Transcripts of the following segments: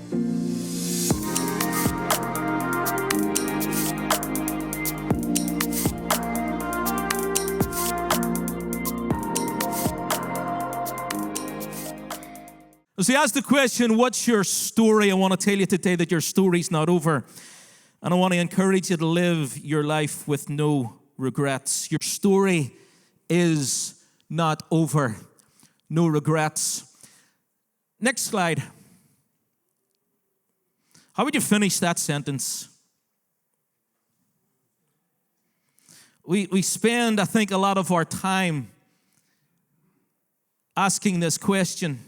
As we ask the question, what's your story? I want to tell you today that your story's not over. And I want to encourage you to live your life with no regrets. Your story is not over. No regrets. Next slide. How would you finish that sentence? We spend, I think, a lot of our time asking this question.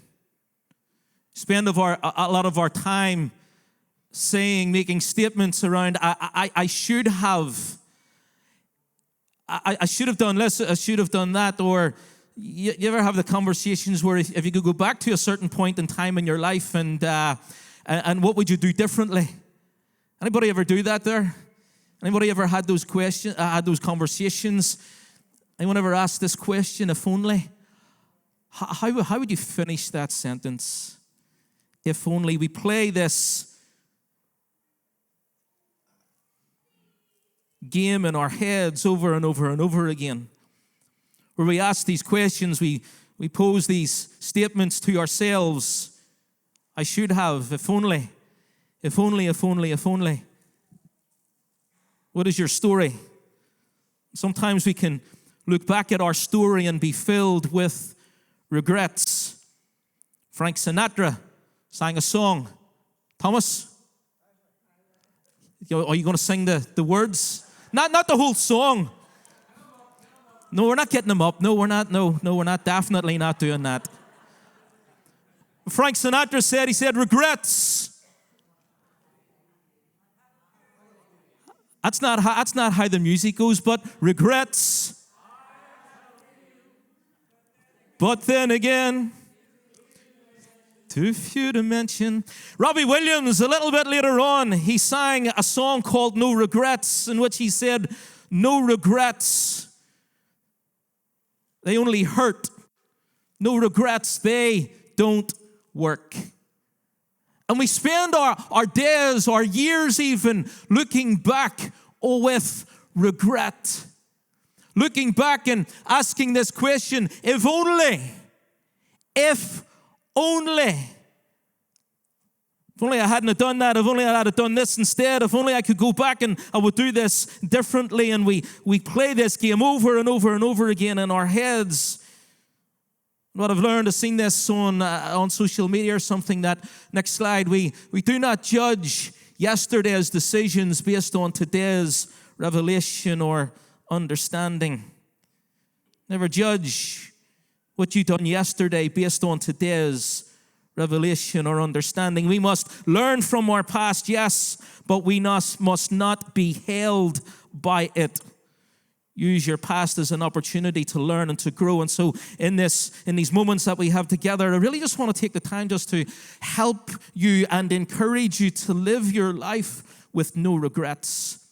Spend a lot of our time making statements around, I should have. I should have done this, I should have done that. Or you ever have the conversations where if you could go back to a certain point in time in your life and what would you do differently? Anybody ever do that there? Anybody ever had those conversations? Anyone ever asked this question, if only? How would you finish that sentence? If only. We play this game in our heads over and over and over again, where we ask these questions, we pose these statements to ourselves. I should have, if only, if only, if only, if only. What is your story? Sometimes we can look back at our story and be filled with regrets. Frank Sinatra sang a song. Thomas? Are you going to sing the words? Not the whole song. No, we're not getting them up. No, we're not. No, we're not. Definitely not doing that. Frank Sinatra said, regrets. That's not how the music goes, but regrets. But then again, too few to mention. Robbie Williams, a little bit later on, he sang a song called No Regrets, in which he said, no regrets, they only hurt. No regrets, they don't work. And we spend our days, our years even, looking back with regret. Looking back and asking this question, if only. If only I hadn't have done that. If only I had done this instead. If only I could go back and I would do this differently. And we play this game over and over and over again in our heads. What I've learned, I've seen this on social media or something, that next slide, we do not judge yesterday's decisions based on today's revelation or understanding. Never judge what you done yesterday based on today's revelation or understanding. We must learn from our past, yes, but we must not be held by it. Use your past as an opportunity to learn and to grow. And so in these moments that we have together, I really just want to take the time just to help you and encourage you to live your life with no regrets.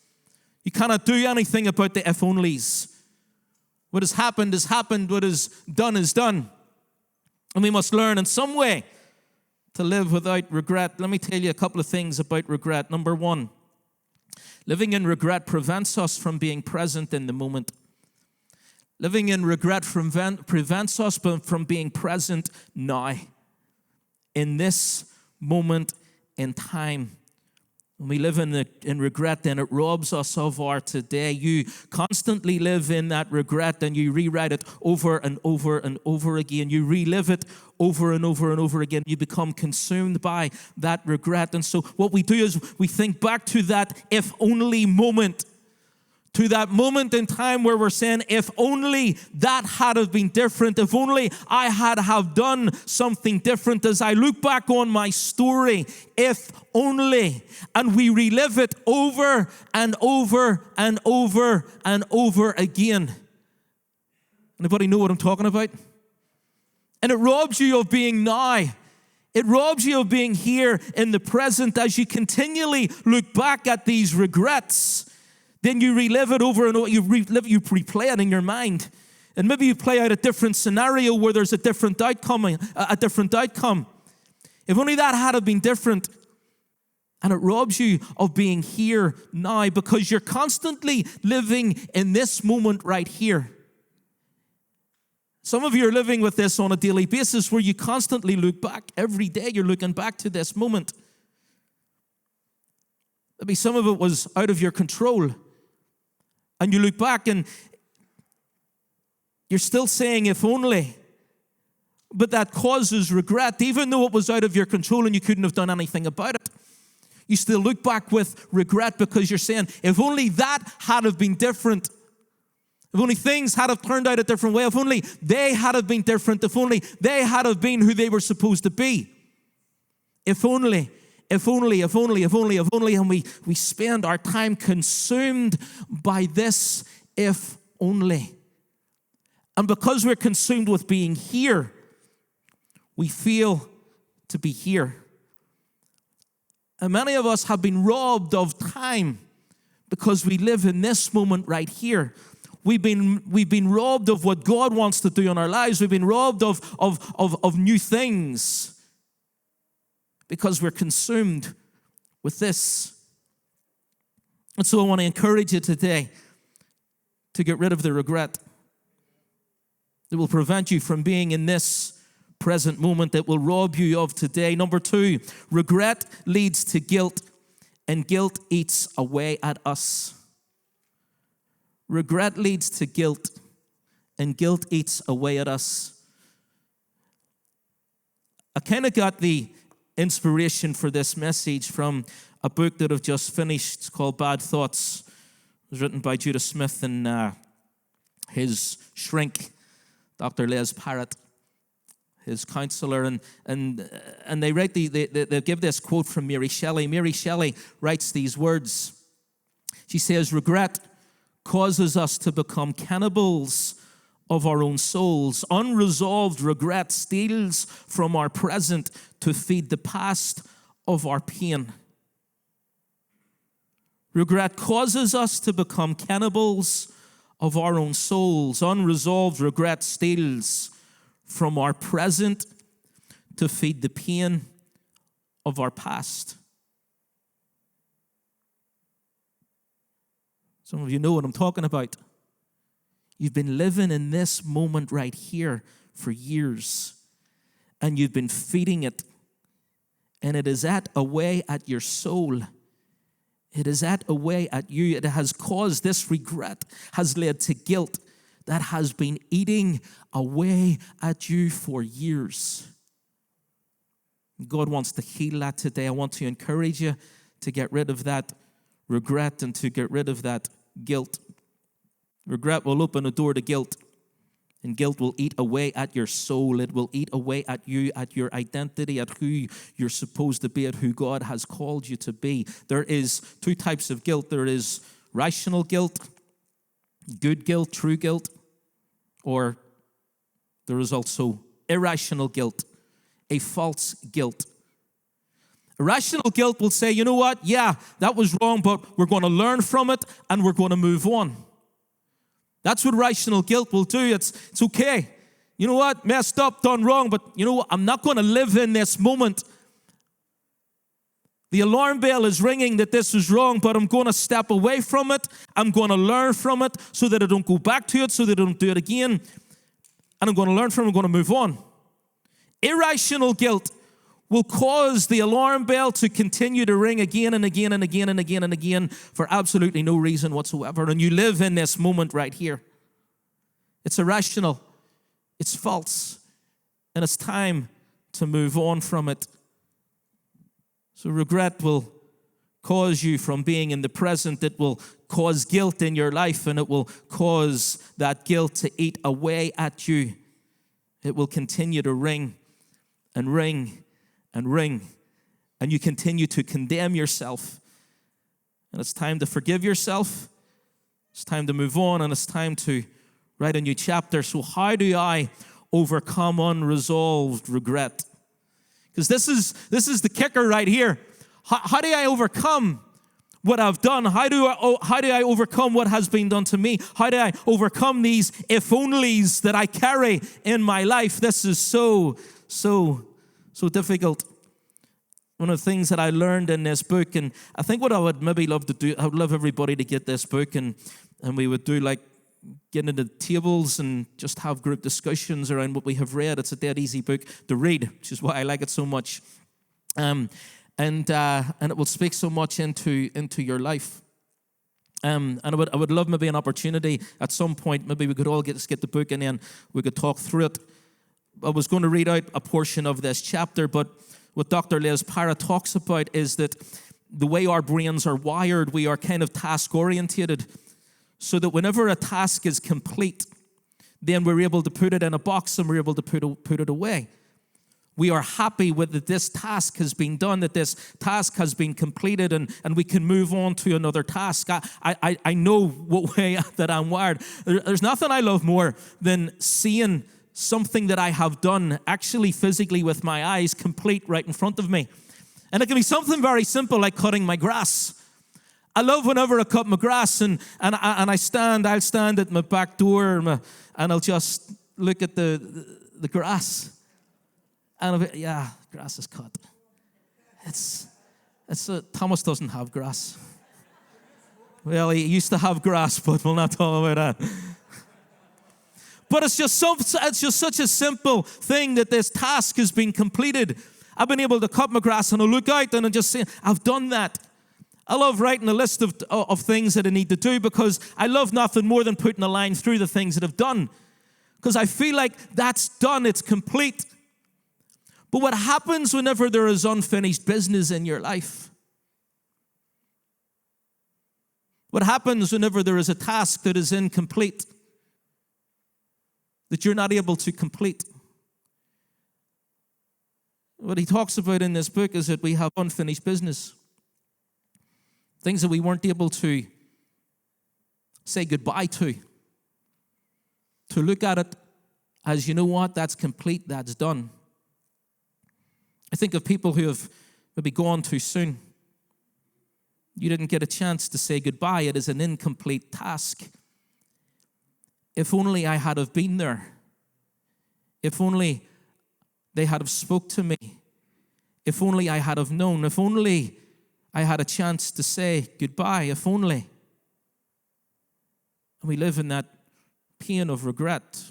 You cannot do anything about the if-onlys. What has happened is happened. What is done is done. And we must learn in some way to live without regret. Let me tell you a couple of things about regret. Number one, living in regret prevents us from being present in the moment. Living in regret prevents us from being present now, in this moment in time. When we live in regret, then it robs us of our today. You constantly live in that regret and you rewrite it over and over and over again. You relive it over and over and over again. You become consumed by that regret. And so what we do is we think back to that if only moment. To that moment in time where we're saying, if only that had have been different, if only I had have done something different. As I look back on my story, if only, and we relive it over and over and over and over again. Anybody know what I'm talking about? And it robs you of being now. It robs you of being here in the present as you continually look back at these regrets. Then you relive it over and over. You replay it in your mind. And maybe you play out a different scenario where there's a different outcome. If only that had been different. And it robs you of being here now because you're constantly living in this moment right here. Some of you are living with this on a daily basis where you constantly look back. Every day you're looking back to this moment. Maybe some of it was out of your control. And you look back and you're still saying, if only. But that causes regret, even though it was out of your control and you couldn't have done anything about it. You still look back with regret because you're saying, if only that had have been different. If only things had have turned out a different way. If only they had have been different. If only they had have been who they were supposed to be. If only. And we spend our time consumed by this if only. And because we're consumed with being here, we feel to be here. And many of us have been robbed of time because we live in this moment right here. We've been robbed of what God wants to do in our lives. We've been robbed of new things because we're consumed with this. And so I want to encourage you today to get rid of the regret that will prevent you from being in this present moment, that will rob you of today. Number 2, regret leads to guilt, and guilt eats away at us. Regret leads to guilt, and guilt eats away at us. I kind of got the inspiration for this message from a book that I've just finished. It's called Bad Thoughts. It was written by Judas Smith and his shrink, Dr. Les Parrott, his counselor, and they write they give this quote from Mary Shelley. Mary Shelley writes these words. She says, regret causes us to become cannibals of our own souls. Unresolved regret steals from our present to feed the past of our pain. Regret causes us to become cannibals of our own souls. Unresolved regret steals from our present to feed the pain of our past. Some of you know what I'm talking about. You've been living in this moment right here for years, and you've been feeding it, and it is at away at your soul. It is at away at you. It has caused this regret, has led to guilt that has been eating away at you for years. God wants to heal that today. I want to encourage you to get rid of that regret and to get rid of that guilt. Regret will open a door to guilt, and guilt will eat away at your soul. It will eat away at you, at your identity, at who you're supposed to be, at who God has called you to be. There is 2 types of guilt. There is rational guilt, good guilt, true guilt, or there is also irrational guilt, a false guilt. Irrational guilt will say, you know what? Yeah, that was wrong, but we're going to learn from it and we're going to move on. That's what rational guilt will do. It's okay. You know what? Messed up, done wrong, but you know what? I'm not going to live in this moment. The alarm bell is ringing that this is wrong, but I'm going to step away from it. I'm going to learn from it so that I don't go back to it, so that I don't do it again. And I'm going to learn from it. I'm going to move on. Irrational guilt will cause the alarm bell to continue to ring again and again and again and again and again for absolutely no reason whatsoever. And you live in this moment right here. It's irrational. It's false. And it's time to move on from it. So regret will cause you from being in the present. It will cause guilt in your life, and it will cause that guilt to eat away at you. It will continue to ring and ring and ring, and you continue to condemn yourself. And it's time to forgive yourself. It's time to move on, and it's time to write a new chapter. So how do I overcome unresolved regret? Because this is the kicker right here. How do I overcome what I've done? How do I overcome what has been done to me? How do I overcome these if-onlys that I carry in my life? This is so difficult. One of the things that I learned in this book, and I think what I would maybe love to do, I would love everybody to get this book, and we would do like get into tables and just have group discussions around what we have read. It's a dead easy book to read, which is why I like it so much. And it will speak so much into your life. And I would love maybe an opportunity at some point, maybe we could all get the book and then we could talk through it. I was going to read out a portion of this chapter, but what Dr. Les Para talks about is that the way our brains are wired, we are kind of task-orientated, so that whenever a task is complete, then we're able to put it in a box and we're able to put it away. We are happy with that this task has been done, that this task has been completed, and we can move on to another task. I know what way that I'm wired. There's nothing I love more than seeing something that I have done actually physically with my eyes complete right in front of me. And it can be something very simple like cutting my grass. I love whenever I cut my grass and I'll stand at my back door and I'll just look at the grass. And I'll be, yeah, grass is cut. Thomas doesn't have grass. Well, he used to have grass, but we'll not talk about that. But it's just such a simple thing that this task has been completed. I've been able to cut my grass and I look out and I just say, I've done that. I love writing a list of things that I need to do because I love nothing more than putting a line through the things that I've done. Because I feel like that's done, it's complete. But what happens whenever there is unfinished business in your life? What happens whenever there is a task that is incomplete, that you're not able to complete? What he talks about in this book is that we have unfinished business. Things that we weren't able to say goodbye to. To look at it as, you know what, that's complete, that's done. I think of people who have maybe gone too soon. You didn't get a chance to say goodbye. It is an incomplete task. If only I had have been there. If only they had have spoke to me. If only I had have known. If only I had a chance to say goodbye. If only. And we live in that pain of regret,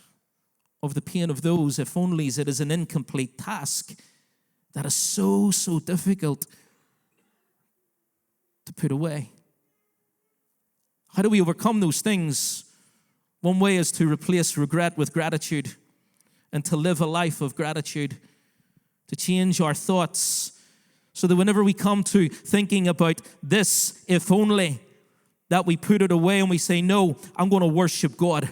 of the pain of those if onlys. It is an incomplete task that is so difficult to put away. How do we overcome those things? One way is to replace regret with gratitude and to live a life of gratitude, to change our thoughts so that whenever we come to thinking about this, if only, that we put it away and we say, no, I'm going to worship God.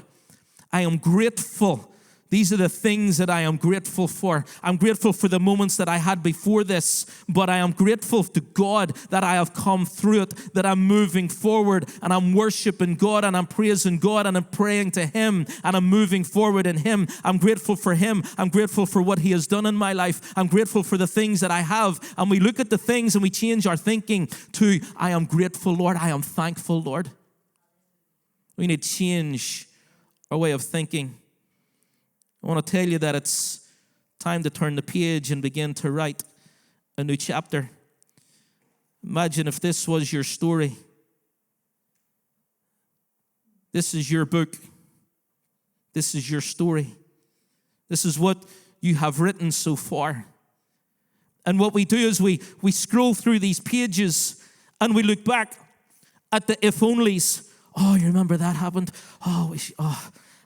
I am grateful. These are the things that I am grateful for. I'm grateful for the moments that I had before this, but I am grateful to God that I have come through it, that I'm moving forward and I'm worshiping God and I'm praising God and I'm praying to Him and I'm moving forward in Him. I'm grateful for Him. I'm grateful for what He has done in my life. I'm grateful for the things that I have. And we look at the things and we change our thinking to, I am grateful, Lord. I am thankful, Lord. We need to change our way of thinking. I want to tell you that it's time to turn the page and begin to write a new chapter. Imagine if this was your story. This is your book. This is your story. This is what you have written so far. And what we do is we scroll through these pages and we look back at the if-onlys. Oh, you remember that happened?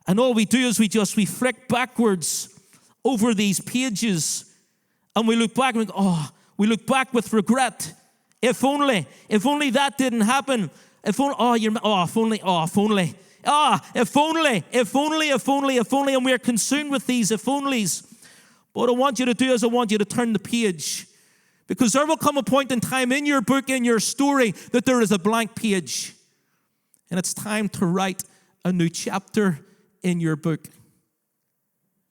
And all we do is we flick backwards over these pages and we look back and we look back with regret. If only that didn't happen. If only, and we're consumed with these if onlys. But what I want you to do is I want you to turn the page. Because there will come a point in time in your book, in your story, that there is a blank page. And it's time to write a new chapter in your book.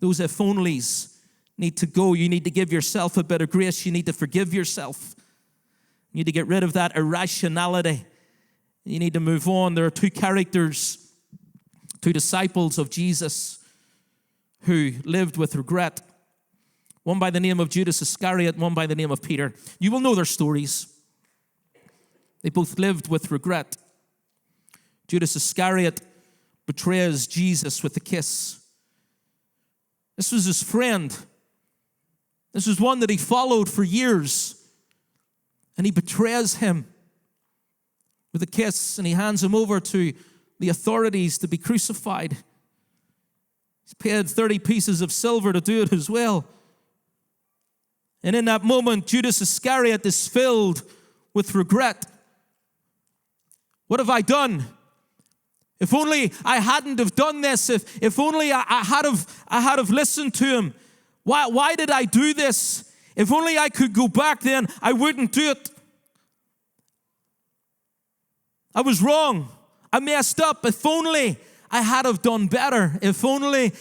Those if onlys need to go. You need to give yourself a bit of grace. You need to forgive yourself. You need to get rid of that irrationality. You need to move on. There are two characters, two disciples of Jesus who lived with regret. One by the name of Judas Iscariot, one by the name of Peter. You will know their stories. They both lived with regret. Judas Iscariot betrays Jesus with a kiss. This was his friend. This was one that he followed for years. And he betrays him with a kiss, and he hands him over to the authorities to be crucified. He's paid 30 pieces of silver to do it as well. And in that moment, Judas Iscariot is filled with regret. What have I done? If only I hadn't have done this. If only I had have listened to him. Why did I do this? If only I could go back then, I wouldn't do it. I was wrong. I messed up. If only I had have done better. If only.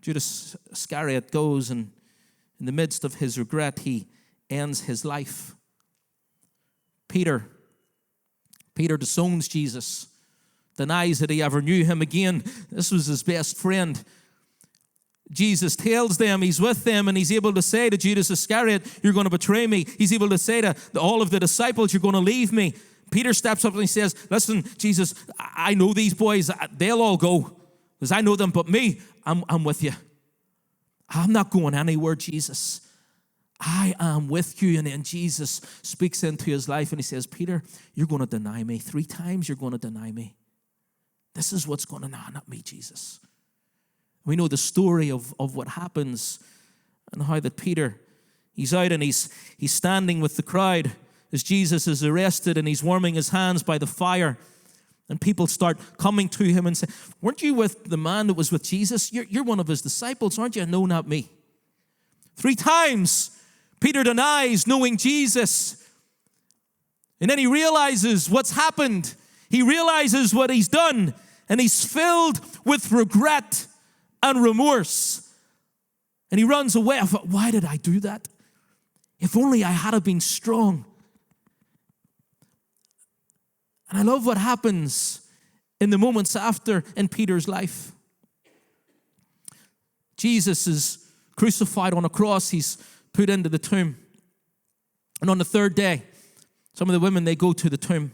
Judas Iscariot goes, and in the midst of his regret, he ends his life. Peter disowns Jesus, denies that he ever knew him again. This was his best friend. Jesus tells them he's with them, and he's able to say to Judas Iscariot, you're going to betray me. He's able to say to all of the disciples, you're going to leave me. Peter steps up and he says, listen, Jesus, I know these boys. They'll all go because I know them, but me, I'm with you. I'm not going anywhere, Jesus. I am with you. And then Jesus speaks into his life and he says, Peter, you're going to deny me. 3 times you're going to deny me. This is what's going to, not me, Jesus. We know the story of what happens and how that Peter, he's out and he's standing with the crowd as Jesus is arrested, and he's warming his hands by the fire. And people start coming to him and say, weren't you with the man that was with Jesus? You're one of his disciples, aren't you? No, not me. 3 times Peter denies knowing Jesus. And then he realizes what's happened. He realizes what he's done. And he's filled with regret and remorse. And he runs away. I thought, why did I do that? If only I had been strong. And I love what happens in the moments after in Peter's life. Jesus is crucified on a cross. He's put into the tomb. And on the 3rd day, some of the women, they go to the tomb.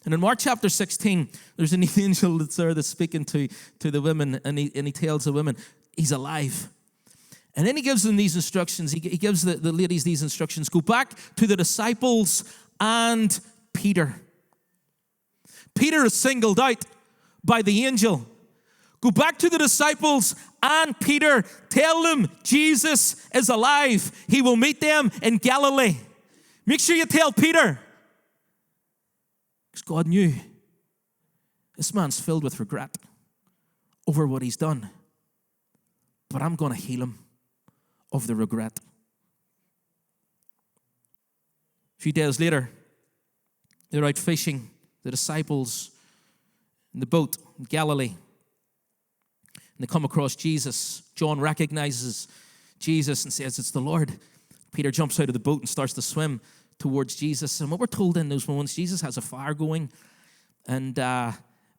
And in Mark chapter 16, there's an angel that's there that's speaking to the women, and he tells the women, he's alive. And then he gives them these instructions. He gives the ladies these instructions. Go back to the disciples and Peter. Peter is singled out by the angel. Go back to the disciples and Peter. Tell them Jesus is alive. He will meet them in Galilee. Make sure you tell Peter. Because God knew this man's filled with regret over what he's done. But I'm going to heal him of the regret. A few days later, they're out fishing, the disciples in the boat in Galilee. And they come across Jesus. John recognizes Jesus and says, it's the Lord. Peter jumps out of the boat and starts to swim towards Jesus. And what we're told in those moments, Jesus has a fire going.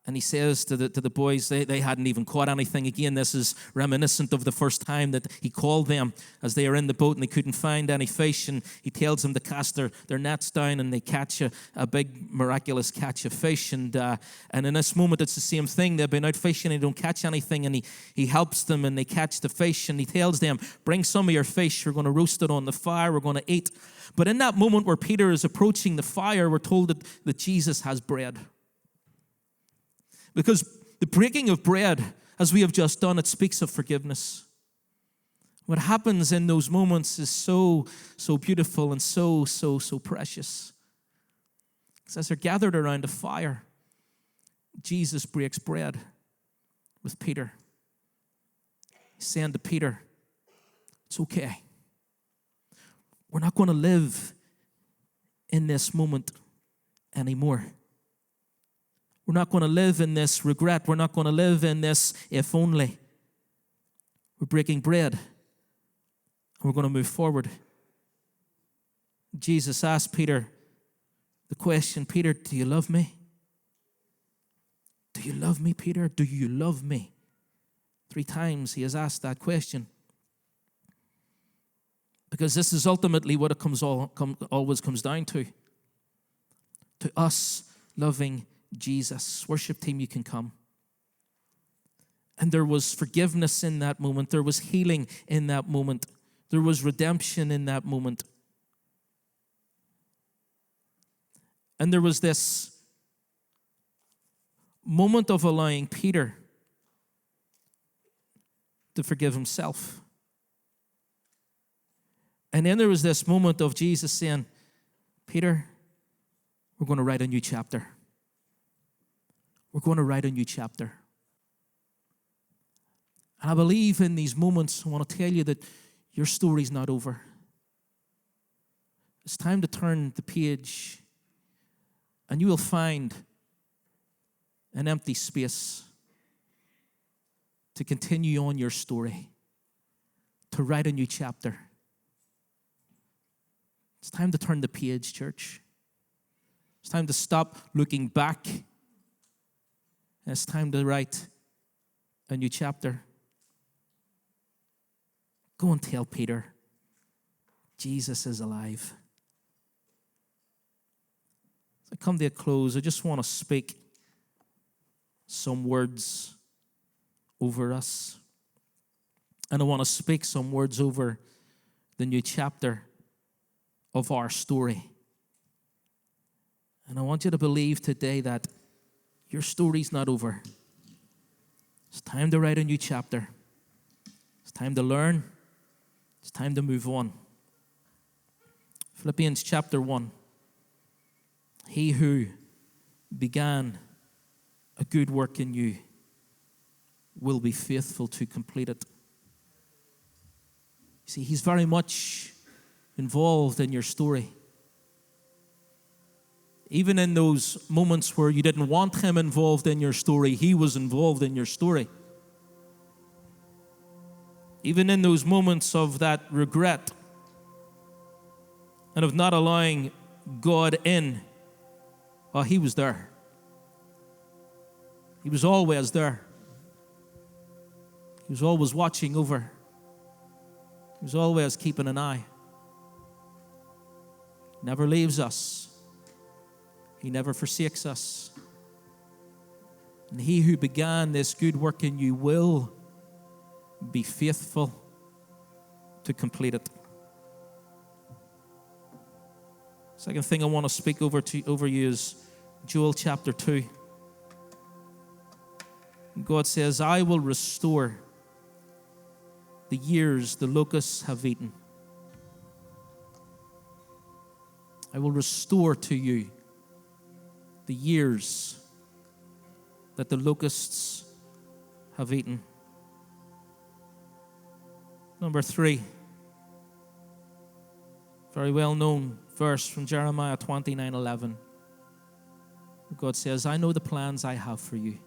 And he says to the boys, they hadn't even caught anything. Again, this is reminiscent of the first time that he called them as they are in the boat and they couldn't find any fish. And he tells them to cast their nets down, and they catch a big miraculous catch of fish. And in this moment, it's the same thing. They've been out fishing and they don't catch anything. And he helps them and they catch the fish. And he tells them, bring some of your fish. We're going to roast it on the fire. We're going to eat. But in that moment where Peter is approaching the fire, we're told that Jesus has bread. Because the breaking of bread, as we have just done, it speaks of forgiveness. What happens in those moments is so beautiful and so precious. Because as they're gathered around a fire, Jesus breaks bread with Peter. He's saying to Peter, it's okay. We're not going to live in this moment anymore. We're not going to live in this regret. We're not going to live in this if only. We're breaking bread. And we're going to move forward. Jesus asked Peter the question, Peter, do you love me? Do you love me, Peter? Do you love me? 3 times he has asked that question. Because this is ultimately what it always comes down to. To us loving Jesus. Worship team, you can come. And there was forgiveness in that moment. There was healing in that moment. There was redemption in that moment. And there was this moment of allowing Peter to forgive himself. And then there was this moment of Jesus saying, Peter, we're going to write a new chapter. We're going to write a new chapter. And I believe in these moments, I want to tell you that your story's not over. It's time to turn the page, and you will find an empty space to continue on your story, to write a new chapter. It's time to turn the page, church. It's time to stop looking back. And it's time to write a new chapter. Go and tell Peter, Jesus is alive. As I come to a close, I just want to speak some words over us. And I want to speak some words over the new chapter of our story. And I want you to believe today that your story's not over. It's time to write a new chapter. It's time to learn. It's time to move on. Philippians chapter 1. He who began a good work in you will be faithful to complete it. You see, he's very much involved in your story. Even in those moments where you didn't want him involved in your story, he was involved in your story. Even in those moments of that regret and of not allowing God in, he was there. He was always there. He was always watching over. He was always keeping an eye. He never leaves us. He never forsakes us. And he who began this good work in you will be faithful to complete it. Second thing I want to speak over you is Joel chapter 2. God says, I will restore the years the locusts have eaten. I will restore to you the years that the locusts have eaten. Number 3, very well known verse from Jeremiah 29:11. God says, I know the plans I have for you.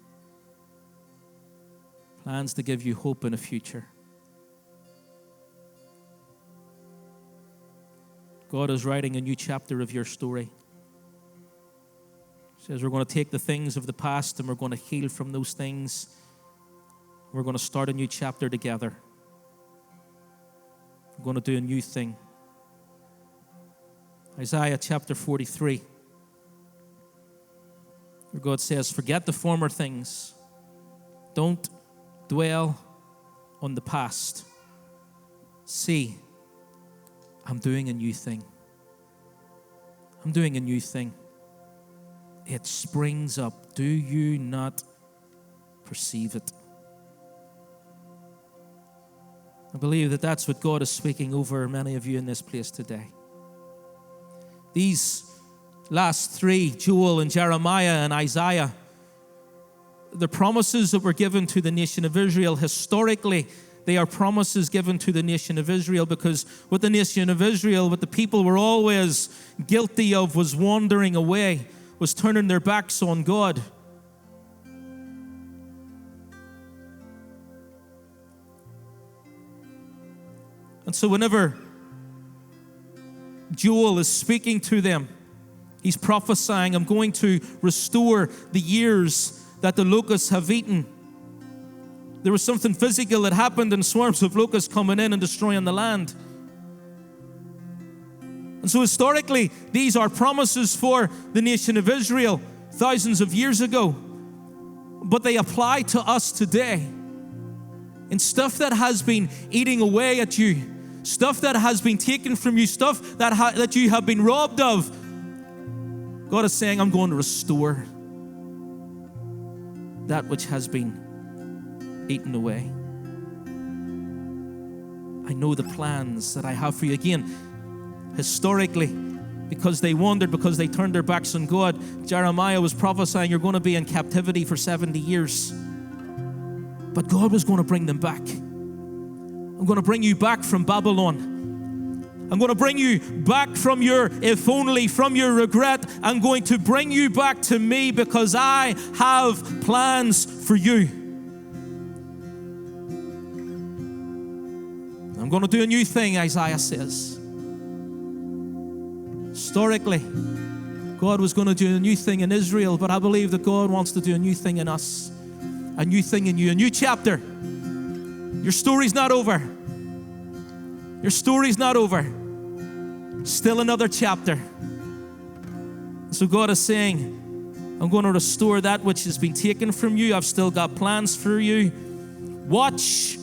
Plans to give you hope in a future. God is writing a new chapter of your story. He says we're going to take the things of the past and we're going to heal from those things. We're going to start a new chapter together. We're going to do a new thing. Isaiah chapter 43. Where God says, forget the former things. Don't dwell on the past. See, I'm doing a new thing. I'm doing a new thing. It springs up. Do you not perceive it? I believe that that's what God is speaking over many of you in this place today. These last 3, Joel and Jeremiah and Isaiah, the promises that were given to the nation of Israel historically, they are promises given to the nation of Israel, because what the nation of Israel, what the people were always guilty of, was wandering away, was turning their backs on God. And so whenever Joel is speaking to them, he's prophesying, I'm going to restore the years that the locusts have eaten. There was something physical that happened in swarms of locusts coming in and destroying the land. And so historically, these are promises for the nation of Israel thousands of years ago. But they apply to us today. And stuff that has been eating away at you, stuff that has been taken from you, stuff that you have been robbed of, God is saying, I'm going to restore that which has been eaten away. I know the plans that I have for you. Again, historically, because they wandered, because they turned their backs on God, Jeremiah was prophesying, you're going to be in captivity for 70 years. But God was going to bring them back. I'm going to bring you back from Babylon. I'm going to bring you back from your if only, from your regret. I'm going to bring you back to me because I have plans for you. I'm going to do a new thing, Isaiah says. Historically, God was going to do a new thing in Israel, but I believe that God wants to do a new thing in us. A new thing in you, a new chapter. Your story's not over. Your story's not over. Still another chapter. So God is saying, I'm going to restore that which has been taken from you. I've still got plans for you. Watch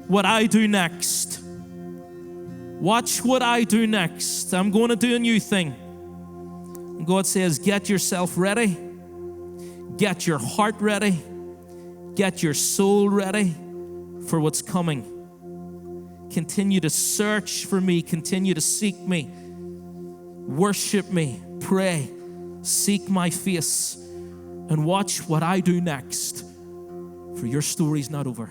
what I do next. Watch what I do next. I'm going to do a new thing. And God says, get yourself ready. Get your heart ready. Get your soul ready for what's coming. Continue to search for me. Continue to seek me. Worship me. Pray. Seek my face. And watch what I do next. For your story's not over.